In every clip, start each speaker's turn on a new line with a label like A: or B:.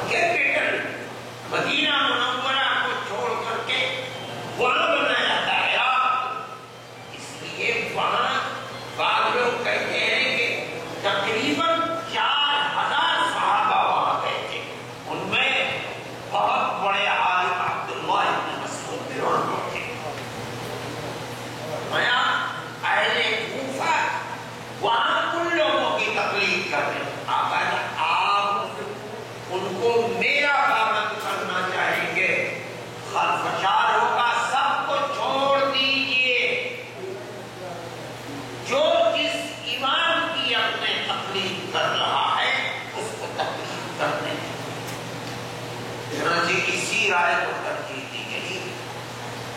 A: Capital مدینہ منورہ کو چھوڑ کر کے وہاں بنایا تھا عراق، اس لیے وہاں بعض لوگ کہتے ہیں کہ تقریباً 4000 صحابہ وہاں گئے تھے، ان میں بہت بڑے عالم عبداللہ ابن مسعود بھی وہاں تھے۔ اہل کوفہ وہاں ان لوگوں کی تقلید کر رہے ہیں، آپ ان کو میرا پابند کرنا چاہیں گے، خلفشار ہوگا، سب کو چھوڑ دیجئے، جو جس امام کی اپنے تقلید کر رہا ہے اس کو تقلید کرنے چنانچہ اسی رائے کو ترجیح دی گئی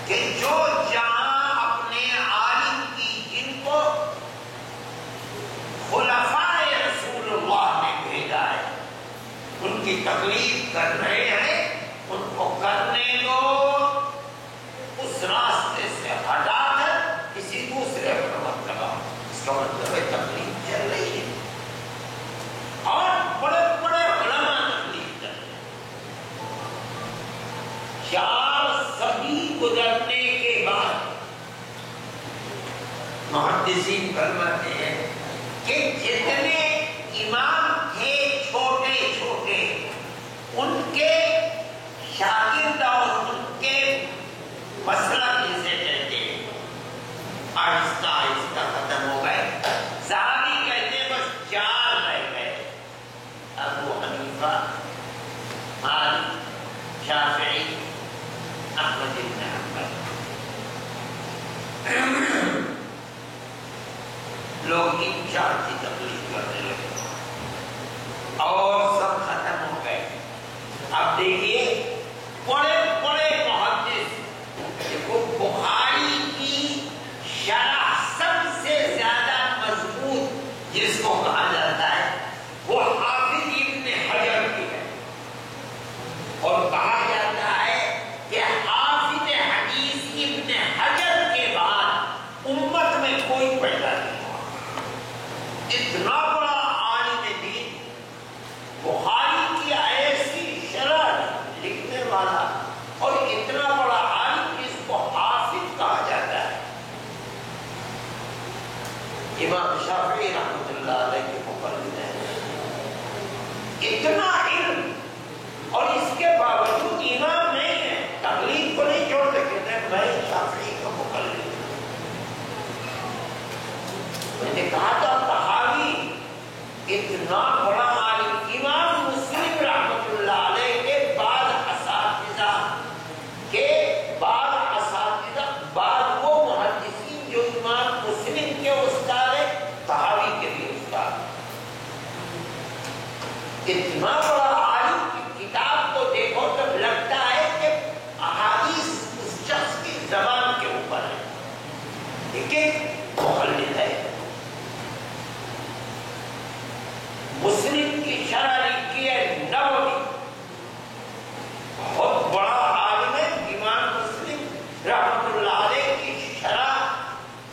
A: کہ جو جہاں اپنے عالم کی جن کو خلفائے رسول اللہ نے بھیجا ہے ان کی تقلید کر رہے ہیں، ان کو کرنے دو، اس راستے سے ہٹا کر کسی دوسرے پر مت لگاؤ۔ اس کا مطلب ہے تقلید چل رہی ہے اور بڑے بڑے علماء تقلید کر رہے ہیں۔ 4 صدی گزرنے کے بعد محدثین فرماتے ہیں کہ جتنے امام تھے چھوٹے چھوٹے، ان کے شاگرد اور ان کے مسلک جسے کہتے ہیں آہستہ آہستہ ختم ہو گئے۔ زہبی کہتے ہیں بس 4 رہ گئے، ابو حنیفہ، مالک، شافعی، احمد بن حنبل۔ لوگ ان 4 کی تقلید کرنے لگے اور سب ختم ہو گئے۔ اب دیکھیے بڑے بڑے محدث، دیکھو بخاری کی شرح سب سے زیادہ مضبوط جس کو کہا جاتا ہے وہ حافظ ابن حجر کی ہے، اور کہا جاتا ہے کہ حافظ حدیث ابن حجر کے بعد امت میں کوئی پیدا نہیں ہوا۔ اتنا بڑا عالم دین، بخاری کی ایسی شرح لکھنے والا اور اتنا بڑا عالم جس کو حافظ کہا جاتا ہے۔ امام شافعی رحمۃ اللہ علیہ کے مقلد ہیں، اتنا علم اور اس کے باوجود امام نہیں ہے، تقلید کو نہیں چھوڑتے، کہتے ہیں میں شافعی کا مقلد ہوں۔ میں نے کہا تھا طحاوی اتنا بڑا عالم، امام مسلم رحمۃ اللہ علیہ کے بعد اساتذہ بعد وہ محدثین جو امام مسلم کے استاد ہیں، طحاوی کے بھی استاد۔ اتنا بڑا عالم کی کتاب کو دیکھو تو لگتا ہے کہ احادیث اس شخص کی زبان کے اوپر ہے، لیکن مقلد ہے۔ مسلم کی شرح لکھی ہے نووی، بہت بڑا عالم ہے امام مسلم رحمۃ اللہ علیہ کی شرح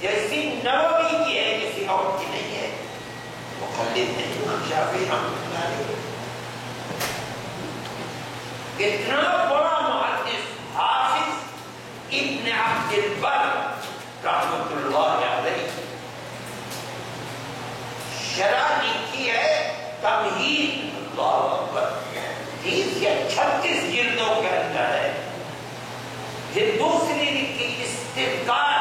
A: جیسی نووی کی ہے کسی اور کی نہیں ہے، مقلد ہے امام شافعی رحمۃ اللہ علیہ۔ اتنا بڑا محدث حافظ ابن عبد البر رحمۃ اللہ علیہ شرح لکھی ہے تمہید، اللہ اکبر، 30 یا 36 جلدوں کے اندر ہے۔ یہ دوسری لکھی استذکار،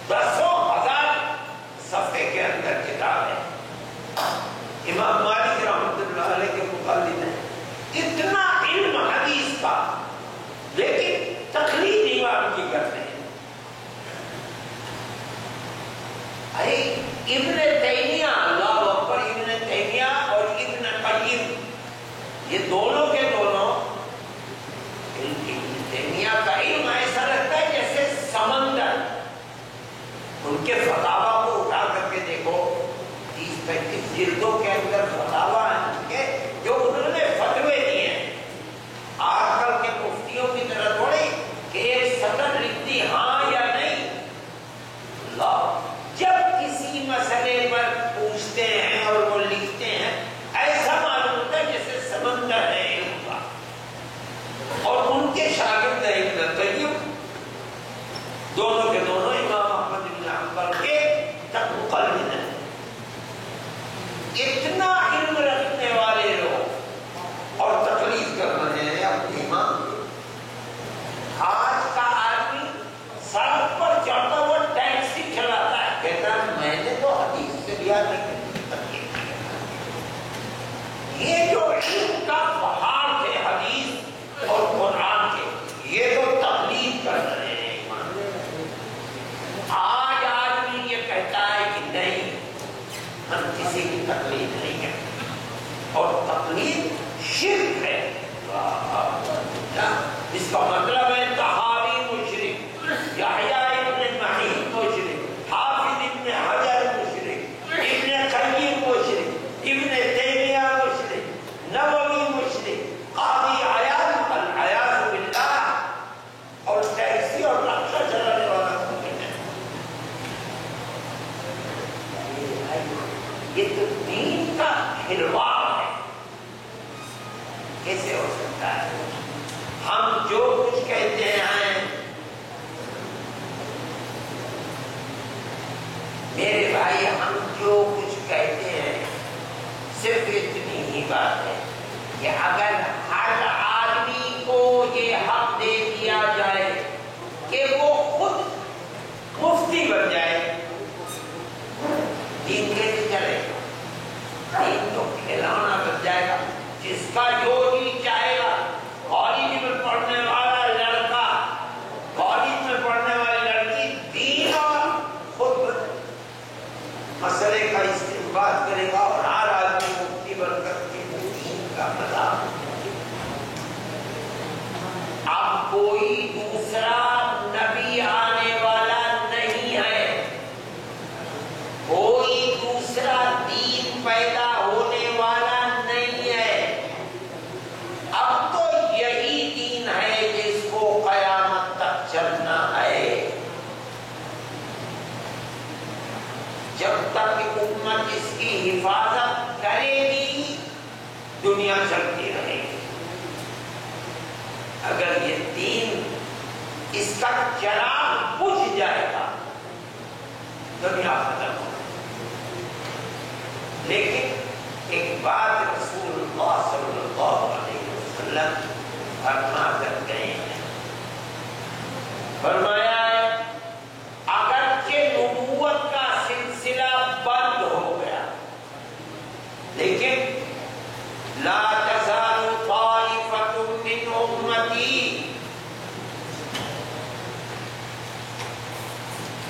A: 10,000 صفحے کے اندر کتاب ہے۔ امام مالک رحمۃ اللہ علیہ کے مقلد ہیں، اتنا علم حدیث کا، لیکن تقلید امام کی کرتے ہیں۔ ابن تیمیہ، اللہ اکبر، ابن تیمیہ اور ابن قیم، یہ دونوں کے دونوں، ابن تیمیہ کا علم ایسا لگتا ہے جیسے سمندر، ان کے فتاوا کو اٹھا کر کے دیکھو، 30-35 جلدوں کے اندر فتاوا ہیں ان کے، جو انہوں نے فتوے دیے ہیں۔ آج کل کے مفتیوں کی طرح تھوڑی کہ ایک سطر لکھ دی ہاں یا نہیں، جب کسی مسئلے پر پوچھتے ہیں اور وہ لکھتے ہیں، ایسا کیا نہیں یہ جو علم کا پہاڑ تھے حدیث اور قرآن کے یہ تو تقلید کر رہے ہیں آج آدمی یہ کہتا ہے کہ نہیں ہم کسی کی تقلید نہیں کرتے اور تقلید شرک ہے اس کا مطلب ہے طحاوی مشرک یحییٰ ابن معین مشرک حافظ ابن حجر مشرک ابن قیم مشرک ابن تیمیہ مشرک نووی مشرک قاضی عیاض العیاذ باللہ اور ٹیکسی اور رکشہ چلانے والا ممکن ہے یہ تو دین کا کھلواڑ ہے کیسے ہو سکتا ہے ہم جو کچھ کہتے ہیں میرے بھائی ہم جو کچھ کہتے ہیں صرف اتنی ہی بات ہے کہ اگر ہر آدمی کو یہ حق دے دیا جائے کہ وہ خود مفتی بن جائے دین کیسے چلے گا دین تو کھلونا بن جائے گا جس کا جو جی چاہے گا کالج میں پڑھنے والا لڑکا کالج میں پڑھنے والی لڑکی دین اور خود مسئلے کا استنباط کرے گا اور ہر آدمی مفتی بن کر کے دین کا مذاق اب کوئی دوسرا نبی آنے والا نہیں ہے کوئی دوسرا دین پیدا ہونے والا نہیں ہے اب تو یہی دین ہے جس کو قیامت تک چلنا ہے جب تک امت اس کی حفاظت کرے گی دنیا چلتی رہے گی اگر یہ دین اس کا چراغ بجھ جائے گا دنیا ختم ہو لیکن ایک بات رسول اللہ صلی اللہ علیہ وسلم فرما کر گئے ہیں فرمایا ہے اگرچہ نبوت کا سلسلہ بند ہو گیا لیکن لا تزال طائفة من امتی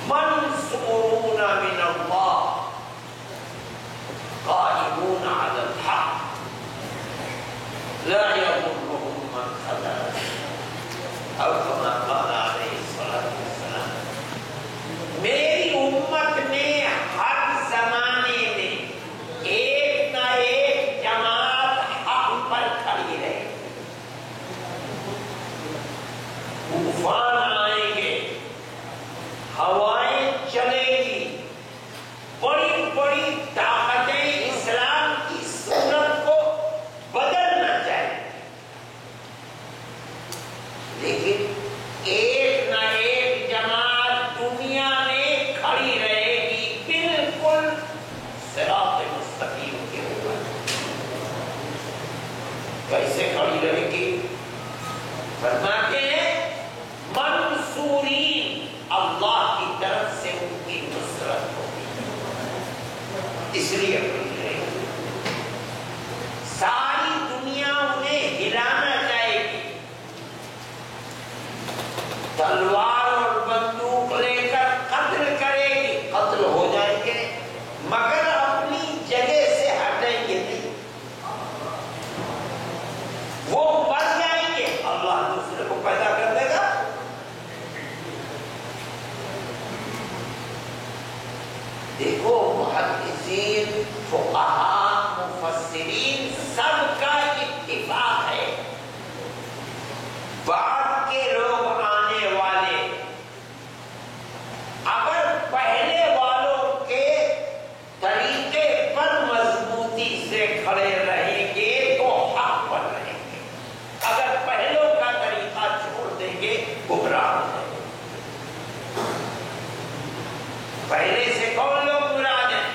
A: منصورون من اللہ قائمون على الحق لا يضرهم من خذلهم او كما قال علیہ الصلوۃ والسلام میری امت نے ہر زمانے میں ایک نہ ایک جماعت حق پر کھڑی رہے طوفان آئیں گے ہوائیں چلے گی بڑی بڑی طاقتیں اسلام کی صورت کو بدلنا چاہیے لیکن ایک نہ ایک جماعت دنیا میں کھڑی رہے گی بالکل صراط مستقیم کے اوپر کیسے کھڑی رہے گی فرماتے ہیں منصورین اللہ کی طرف سے ان کی نصرت ہوگی اس لیے ساری دنیا انہیں ہلانا چاہے گی تلوار اور بندوق لے کر قتل کرے گی قتل ہو جائیں گے مگر اپنی جگہ سے ہٹیں گے نہیں وہ مر جائیں گے اللہ دوسرے کو پیدا کر دے گا دیکھو محدثین فقہاء مفسرین سب کا اتفاق ہے بعد کے لوگ آنے والے اگر پہلے والوں کے طریقے پر مضبوطی سے کھڑے رہیں گے تو حق پر رہیں گے اگر پہلوں کا طریقہ چھوڑ دیں گے گمراہ ہو جائیں گے پہلے سے کون لوگ مراد ہیں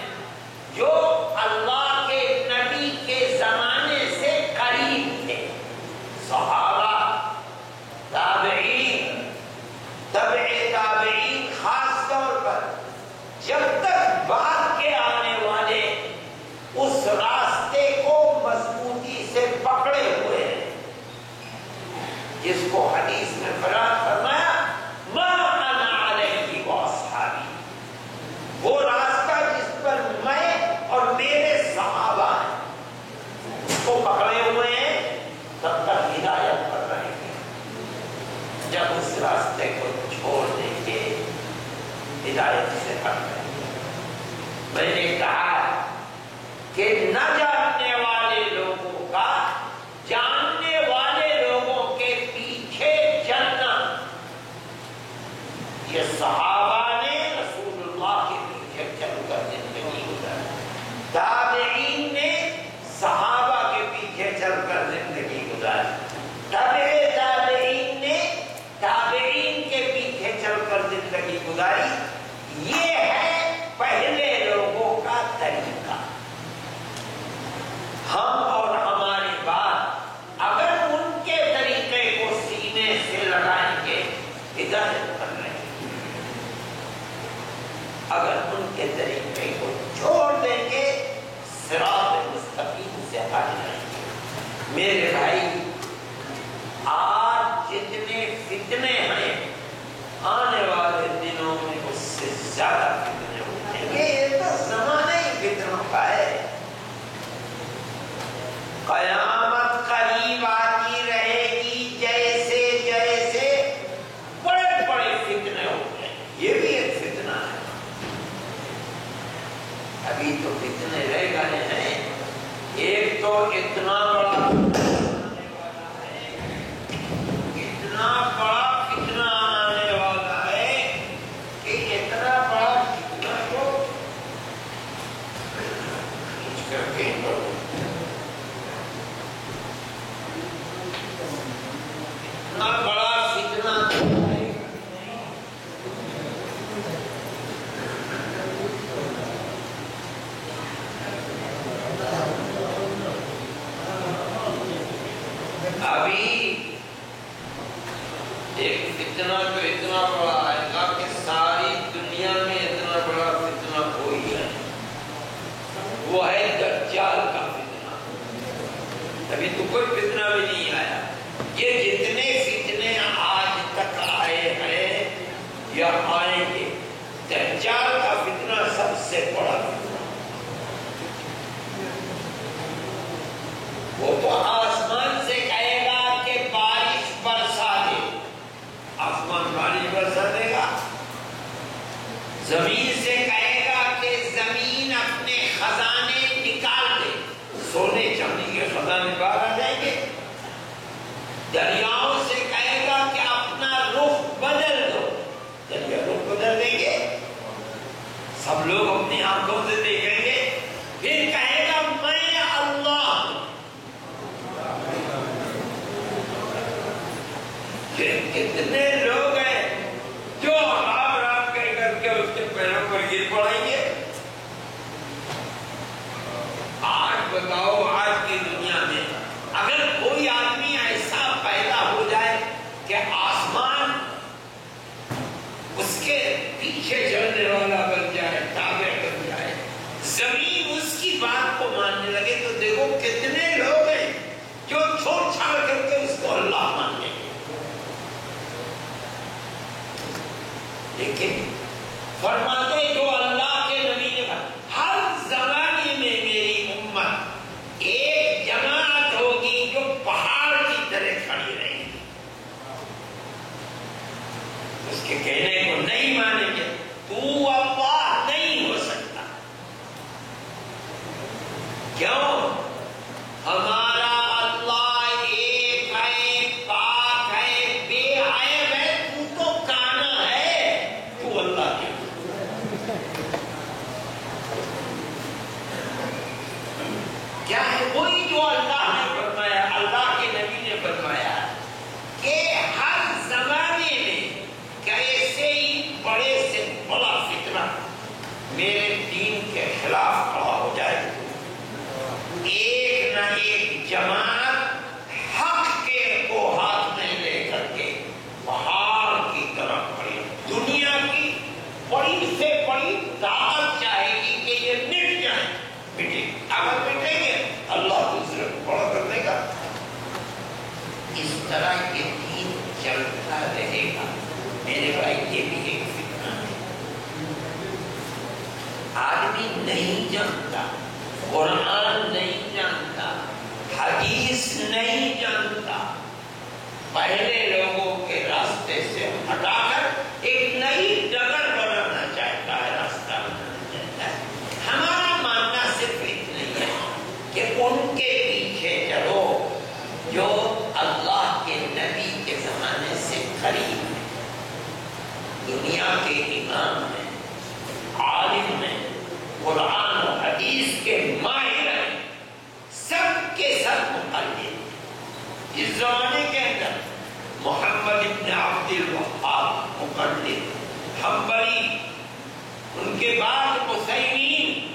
A: جو اللہ کے نبی کے زمانے سے قریب تھے صحابہ ابھی تو فتنے رہ گئے ہیں. ایک تو اتنا بڑا فتنہ آنے والا ہے کہ اتنا بڑا فتنہ کو کھینچ کر کے اتنا بڑا فتنہ ابھی ایک فتنہ تو اتنا بڑا آئے گا کہ ساری دنیا میں اتنا بڑا فتنہ کوئی ہے. وہ ہے دجال کا فتنہ. ابھی تو کوئی فتنہ بھی نہیں آیا. یہ جتنے فتنے آج تک آئے ہیں یا آئیں گے، دجال کا فتنہ سب سے بڑا فتنہ. وہ تو آسمان سے کہے گا کہ بارش برسا دے، آسمان بارش برسا دے گا. زمین سے کہے گا کہ زمین اپنے خزانے نکال دے، سونے چاندی کے خزانے باہر آ جائیں گے. دریاؤں سے کہے گا کہ اپنا رخ بدل دو، دریا رخ بدل دیں گے. سب لوگ اپنی آنکھوں سے دیکھیں گے. پھر کہے گا میں اللہ ہوں. کتنے لوگ ہیں جو رام رام کہہ کر کے اس کے پیروں پر گر پڑیں گے. آج بتاؤ، آج کی دنیا میں اگر کوئی آدمی ایسا پیدا ہو جائے کہ آسمان اس کے پیچھے چلنے والا بن جائے، تابع بن جائے، زمین اس کی بات کو ماننے لگے، تو دیکھو کتنے لوگ ہیں جو چھوڑ چھاڑ کر کے اس کو اللہ مان لیں گے. لیکن فرماتے جو اللہ کے نبی نے کہا، ہر زمانے میں میری امت ایک جماعت ہوگی جو پہاڑ کی طرح کھڑی رہے گی. اس کے کہنے کو نہیں مانیں گے. تو اللہ نہیں ہو سکتا. کیوں؟ ہمارا اللہ ایک ہے، پاک ہے، بے عیب ہے. تو تو کانا ہے، تو اللہ کے کیا ہے؟ وہی جو اللہ نے فرمایا، اللہ کے نبی نے فرمایا کہ ہر زمانے میں کیسے ہی بڑے سے بڑا فتنہ میرے دین کے خلاف کھڑا ہو جائے، ایک نہ ایک جماعت حق کے کو ہاتھ میں لے کر کے پہاڑ کی طرف کھڑی. دنیا کی بڑی سے بڑی طاقت چاہے گی کہ یہ مٹ جائیں، مٹے. اگر مٹیں گے اللہ دوسرے کو بڑا کر دے گا. اس طرح یہ دین چلتا رہے گا. میرے بھائی یہ بھی ایک فتنہ ہے. آدمی نہیں جانتا، قرآن نہیں جانتا، حدیث نہیں جانتا، پہلے لوگوں کے راستے سے ہٹا کر ایک نئی ڈگر بنانا چاہتا ہے، راستہ بنانا چاہتا ہے. ہمارا ماننا صرف اتنا ہی ہے کہ ان کے پیچھے چلو جو اللہ کے نبی کے زمانے سے قریب ہے، دنیا کے امام ہیں، عالم ہیں، قرآن و حدیث کے ماہر ہیں، سب کے سب مقلد. اس زمانے کے اندر محمد ابن عبد الوہاب مقلد، حنبلی، ان کے بعد حسینین،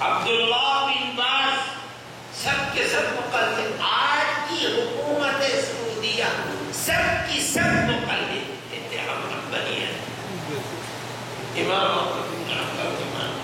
A: عبداللہ بن باز، سب کے سب مقلد. آج کی حکومت سعودیہ سب کی سب مقلد اتحاد حنبلی ہیں. امام احمد بن حنبل کے مانتے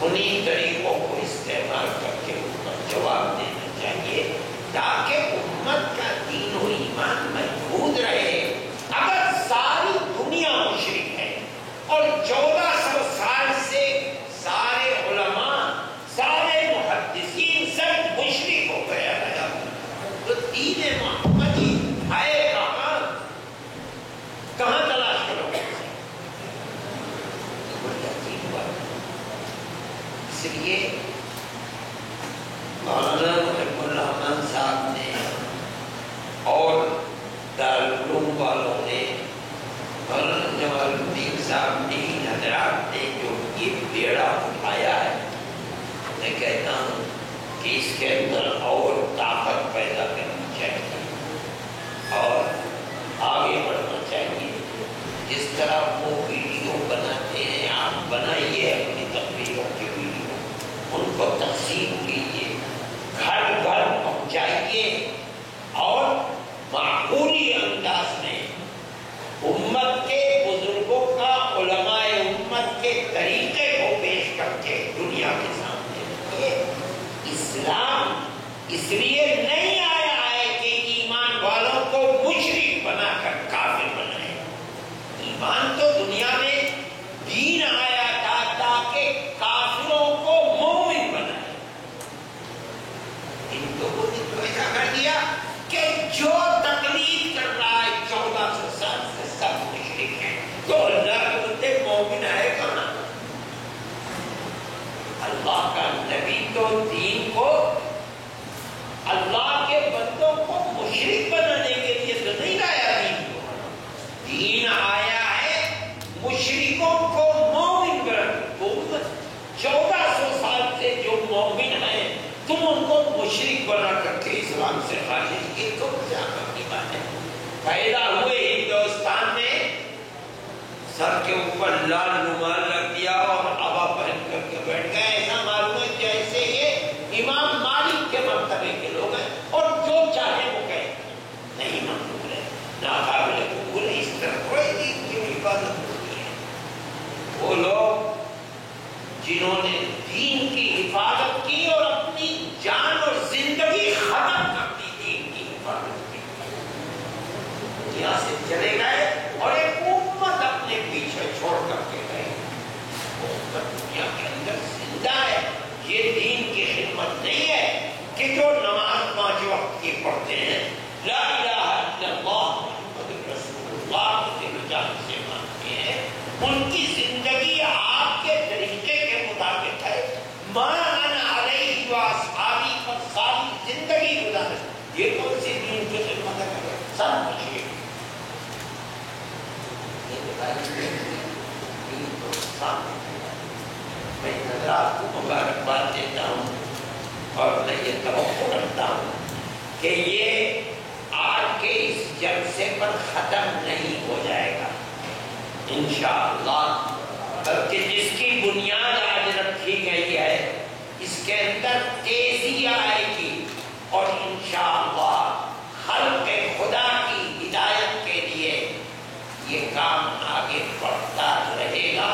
A: انہیں طریقوں کو استعمال کر کے جواب دینا چاہیے تاکہ امت کا دین و ایمان محفوظ رہے۔ اگر ساری دنیا مشرک ہے اور 1400 سال سے سارے علماء سارے محدثین سب مشرک ہو گیا ہے تو دین محمدی ہے کہاں تلاش کرو گے؟ اس لیے مولانا محب الرحمان صاحب نے اور دارالعلوم والوں نے مولانا جمال الدین صاحب نے حضرات نے جو یہ بیڑا اٹھایا ہے، میں کہتا ہوں کہ اس کے اندر اور طاقت پیدا کرنی چاہیے اور آگے بڑھنا چاہیے۔ جس طرح وہ ویڈیو بناتے ہیں آپ بنائیے اپنی تقریروں کی ویڈیو، ان کو تقسیم کیجیے، گھر گھر پہنچائیے اور معقولی انداز میں امت کے بزرگوں کا علماء امت کے طریقے کو پیش کر کے دنیا کے سامنے رکھیے۔ اسلام اس لیے نہیں آیا ہے کہ ایمان والوں کو مشرک بنا کر کافر بنائے، ایمان تو دنیا میں دین آیا تھا تاکہ کافروں کو مومن بنائے۔ ان لوگوں نے تو ایسا کر دیا کہ جو تقلید کر رہا ہے 1400 سال سے سب مشرک ہیں، تو اللہ کے بندے مومن ہے کہاں؟ اللہ کا نبی تو دین کو اللہ کے بندوں کو مشرک بنانے کے لیے تو نہیں لایا، دین آیا ہے مشرکوں کو مومن بنا۔ 1400 سال سے جو مومن ہیں تم ان کو مشرک بنا کر کے اسلام سے خارج کیے، تو قیامت کی بات ہے۔ پیدا ہوئے ہندوستان میں سر کے اوپر لال رومال رکھ دیا اور عبا پہن کر کے بیٹھ گئے، ایسا معلوم ہے جیسے یہ امام مالک کے مرتبے کے لوگ ہیں اور جو چاہے وہ کہیں نہیں منظور ہے، ناقابل قبول ہے۔ اس طرح کوئی دین کی عبادت ہوتی ہے۔ وہ لوگ جنہوں نے دین کی حفاظت کی اور اپنی جان اور زندگی ختم کر دی دین کی حفاظت کی، یہاں سے چلے گئے اور ایک امت اپنے پیچھے چھوڑ کر کے گئے۔ امت دنیا کے اندر زندہ ہے، یہ دین کی خدمت نہیں ہے کہ جو نماز 5 وقت کی پڑھتے ہیں، لا الہ الا اللہ محمد رسول اللہ کے جان سے مانتے ہیں، ان کی زندگی آپ کے طریقے کے مطابق ہے۔ ما انا علیہ واصحابی پر ساری زندگی گزارے، یہ کون سی دین کی خدمت ہے؟ سب کچھ میں حضرات کو مبارکباد دیتا ہوں اور میں یہ توقع رکھتا ہوں کہ یہ آج کے اس جلسے پر ختم نہیں ہو جائے گا انشاءاللہ، بلکہ جس کی بنیاد آج رکھی گئی ہے اس کے اندر تیزی آئے گی اور انشاءاللہ خلق خدا کی ہدایت کے لیے یہ کام آگے بڑھتا رہے گا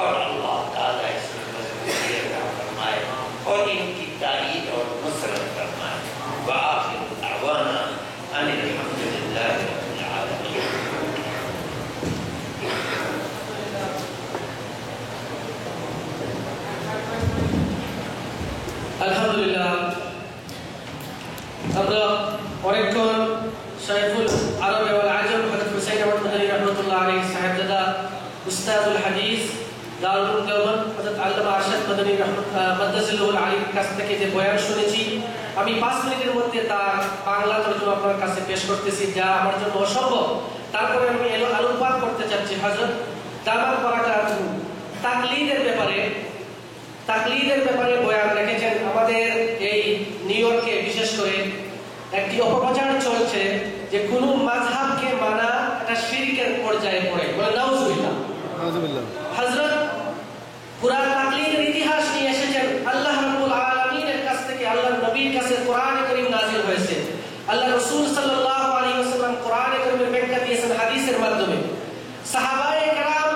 A: اور اللہ تعالیٰ اس میں مضبوطی عطا فرمائے اور ان کی تائید اور نصرت فرمائے۔ وآخر دعوانا ان الحمد للہ رب العالمین۔
B: আলহামদুলিল্লাহ আমরা অনেকক্ষণ শরীফুল আরব ওয়াল আজম হযরত হুসাইন আহমদ মাদানী রাহমাতুল্লাহ আলাইহি সাহেবজাদা উস্তাদুল হাদিস দারুল দেওবন্দ হযরত আল্লামা আরশাদ মাদানী মাদ্দাজিল্লাহুল আলীর কাছ থেকে যে বয়ান শুনেছি, আমি 5 মিনিটের মধ্যে তার বাংলা তরজমা আপনার কাছে পেশ করতেছি, যা আমার জন্য অসম্ভব। তারপরে আমি আলোকপাত করতে চাচ্ছি হযরত দামাত বারাকাতুহু তাকলিদের ব্যাপারে বয়ান রেখেছেন। আমাদের এই নিউ ইয়র্কে বিশেষ করে একটি অপপ্রচার চলছে যে কোন মাযহাবকে মানা এটা শিরকের পর্যায়ে পড়ে, বলে নাউজুবিল্লাহ। হযরত কুরআন তাকলিদের ইতিহাস নিয়ে এসেছেন আল্লাহ রাব্বুল আলামিনের কাছ থেকে, আল্লাহর নবীর কাছে কোরআনে কারীম নাযিল হয়েছে, আল্লাহ রাসূল সাল্লাল্লাহু আলাইহি ওয়াসাল্লাম কোরআনে কারীমের ব্যাখ্যা দিয়েছেন হাদিসের মাধ্যমে। সাহাবায়ে কেরাম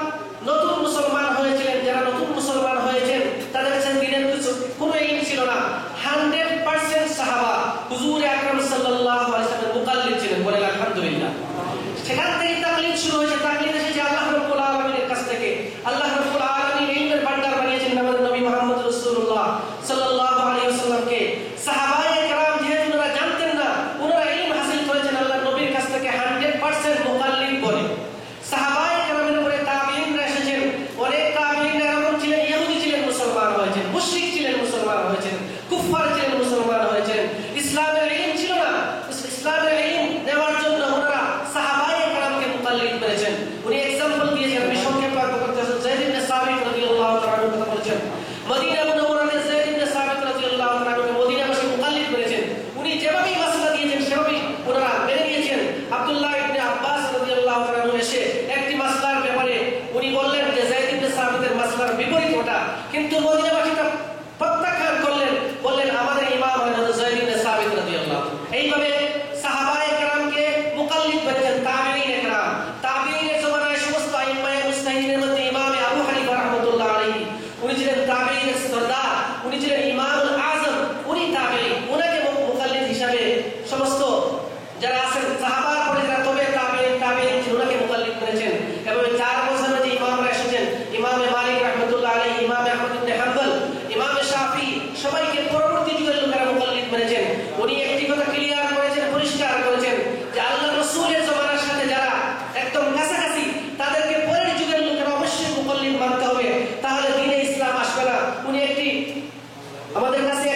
B: নতুন মুসলমান হয়েছিলেন, যারা নতুন মুসলমান হয়েছেন তাদের কিন্তু মদিনাবাসীরা প্রত্যাখ্যান করলেন, বললেন আমাদের ইমাম হযরত যায়েদ ইবনে সাবিত রাদিয়াল্লাহু আনহু। এইভাবে সাহাবায়ে কেরামকে মুকাল্লিদ বানিয়েছেন তাবিঈনে কেরাম। তাবিঈনের জমানায় সমস্ত আইম্মায়ে মুজতাহিদিনের মধ্যে ইমাম আবু হানিফা রাহমাতুল্লাহ আলাইহি উনি ছিলেন তাবিঈনের সরদার, উনি ছিলেন ইমামুল আযম, উনি তাবিঈ। উনাকে মুকাল্লিদ হিসাবে সমস্ত যারা আছেন সাহাবার পরে যারা তবে তাবিঈন উনাকে মুকাল্লিদ করেছেন। এবং চার মাযহাবে যে ইমামরা এসেছেন, ইমাম মালিক রাহমাতুল্লাহ আলাইহি, ইমাম আহমদ ইবনে হাম্বল, ইমাম শাফি, সবাইকে পরবর্তী যুগের লোকেরা মুকাল্লিদ করেছেন। উনি একটি কথা ক্লিয়ার করেছেন, পরিষ্কার করেছেন যে আল্লাহর রাসূলের জমানার সাথে যারা একদম কাছাকাছি তাদেরকে পরের যুগের লোকেরা অবশ্যই মুকাল্লিদ মানতে হবে, তাহলে দ্বীনে ইসলাম আসবে না। উনি একটি আমাদের কাছে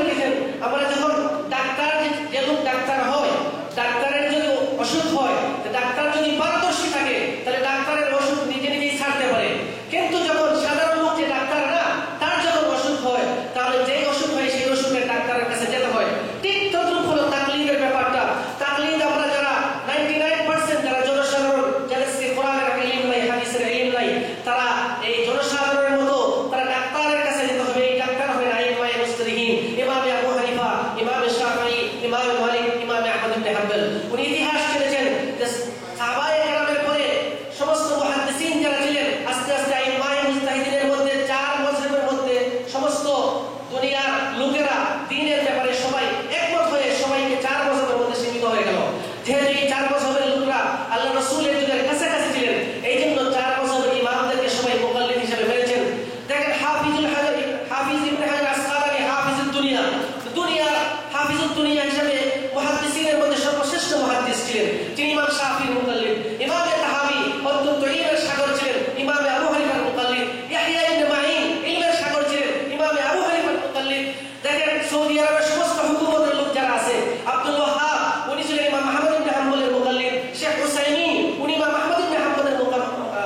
B: রেখেছেন। আমরা যখন ডাক্তার যে লোক ডাক্তার হয়, ডাক্তারের যদি অসুখ হয়, ডাক্তার যদি পারদর্শী থাকে তাহলে ডাক্তারের অসুখ নিজে নিজেই ছাড়তে পারে। কিন্তু যখন সাধারণ লোক যে ডাক্তার না, তার যখন অসুখ হয় তাহলে যেই অসুখ হয় সেই অসুখের ডাক্তারের কাছে যেতে হয়। ঠিক তদ্রূপ হলো তাকলিদের ব্যাপারটা। তাকলিদ আমরা যারা 99% যারা জনসাধারণ, যাদের কোরআনের ইলম নাই, হাদিসের ইলম নাই, তারা এই জনসাধারণের মতো তারা ডাক্তারের কাছে যেতে হবে। এই ডাক্তার হলেন আইম্মায়ে মুজতাহিদিন, ইমাম আবু হানিফা, ইমাম শাফিঈ, ইমাম মালিক, ইমাম আহমদ ইবনে হাম্বল। উনি ইতিহাস ছেড়েছেন যে সাহাবায়ে কেরামের পরে সমস্ত মুহাদ্দিসিন যারা ছিলেন আস্তে আস্তে আইম্মায়ে মুজতাহিদিনের মধ্যে চার মাযহাবের মধ্যে সমস্ত দুনিয়ার লোকেরা দ্বীনের ব্যাপারে সবাই একমত হয়ে সবাইকে চার মাযহাবের মধ্যে সীমিত হয়ে গেল। যেহেতু এই চার মাযহাবের লোকরা আল্লাহর রাসূলের যুগের কাছাকাছি ছিলেন, এই জন্য চার মাযহাবের ইমামদেরকে সবাই মুকাল্লিদ হিসেবে মেনেছেন। দেখেন হাফিজ ইবনে হাজার আসকালানী হাফিজুদ দুনিয়া, দুনিয়ার হাফিজুদ দুনিয়া হিসেবে মুহাদ্দিসিনের মধ্যে সর্বশ্রেষ্ঠ মুহাদ্দিস ছিলেন, তিনি ইমাম শাফিঈর মুকাল্লিদ। ইমাম তাহাবী অত্যন্ত ইলমের সাগর ছিলেন, ইমাম আবু হানিফার মুকাল্লিদ। ইয়াহইয়া ইবনে মাঈন ইলমের সাগর ছিলেন, ইমাম আবু হানিফার মুকাল্লিদ। দেখেন সৌদি আরবের সমস্ত হুকুমতের লোক যারা আছে, আব্দুল ওয়াহাব উনি ছিলেন ইমাম আহমদ ইবনে হাম্বলের মুকাল্লিদ, শেখ উসাইমিন উনি ইমাম আহমদ ইবনে হাম্বলের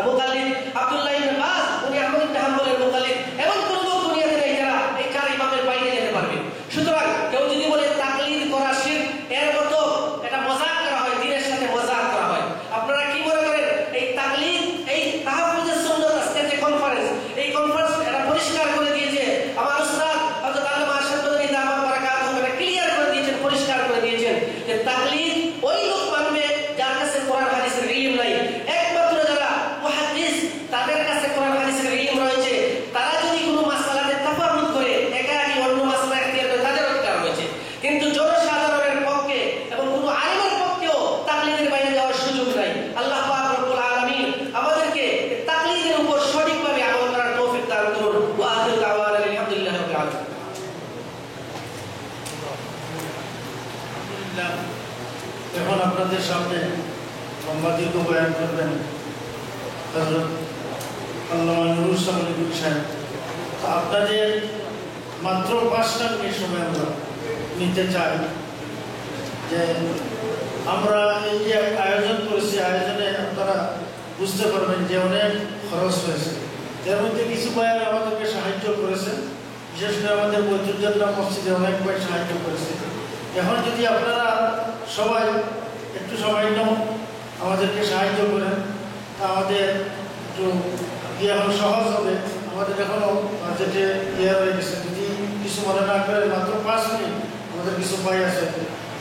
B: মুকাল্লিদ, আব্দুল্লাহ ইবনে বাজ উনি আহমদ ইবনে হাম্বলের মুকাল্লিদ। এমন কোন লোক দুনিয়াতে নেই যারা এই চার ইমামের বাইরে যেতে পারবে। সুতরাং কেউ যদি বলে তাকলিদ করা শিরক, এর মতো এটা মজাক করা হয়, দ্বীনের সাথে মজাক করা হয়। আপনারা কি মনে করেন এই তাকলিদ, এই তাহফুজুস সুন্নাত আজকের যে কনফারেন্স, এই কনফারেন্স এটা পরিষ্কার করে দিয়েছে আমার উস্তাদ হযরত আল্লামা আরশাদ মদনী দামাত বারাকাতুহু, এটা ক্লিয়ার করে দিয়েছেন, পরিষ্কার করে দিয়েছেন যে তাকলিদ ওই লোক মানবে যার কাছে কোরআন হাদিসের ইলম নাই। একমাত্র যারা মুহাদ্দিস তাদের কাছে কোরআন হাদিসের ইলম রয়েছে, তারা যদি কোনো মাসআলাতে তাফাররুদ করে একাকি অন্য মাসআলা ইখতিয়ার করে তাদের অধিকার রয়েছে। কিন্তু জনসাধারণের পক্ষে এবং কোনো আলিমের পক্ষেও তাকলিদের বাইরে যাওয়ার সুযোগ নাই। আল্লাহ পাক রব্বুল আলামিন আমাদেরকে তাকলিদের উপর সঠিকভাবে আমল করার তৌফিক দান করুন। ওয়া আখিরু দাওয়ানা আলহামদুলিল্লাহি রাব্বিল আলামিন।
C: এখন আপনাদের সামনে সাংবাদিক বয়ান করবেন হযরত আল্লামা নুরুল ইসলাম লিটু সাহেব। আপনাদের মাত্র 5টা মিনিট সময় আমরা নিতে চাই। যে আমরা এই যে আয়োজন করেছি, আয়োজনে আপনারা বুঝতে পারবেন যে অনেক খরচ হয়েছে। এর মধ্যে কিছু বয়ান আমাদেরকে সাহায্য করেছে, বিশেষ করে আমাদের বৈদ্যুতিক মসজিদে অনেক বয়ান সাহায্য করেছে। এখন যদি আপনারা সবাই একটু সামান্য আমাদেরকে সাহায্য করেন, তা আমাদের একটু এখন সহজ হবে। আমাদের এখনও বাজেটে হয়ে গেছে, যদি কিছু মনে না করে মাত্র 5 মিনিট আমাদের কিছু পাই আছে,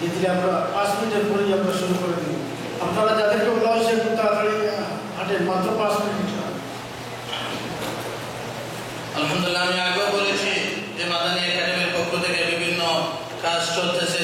C: যদি আমরা 5 মিনিটের পরেই আমরা শুরু করে দিই। আপনারা যাদেরকে বলা হয়েছে একটু তাড়াতাড়ি হাঁটেন, মাত্র 5 মিনিট।
D: আলহামদুলিল্লাহ, আমি আগেও বলেছি যে মাদানী একাডেমির পক্ষ থেকে বিভিন্ন কাজ চলতেছে।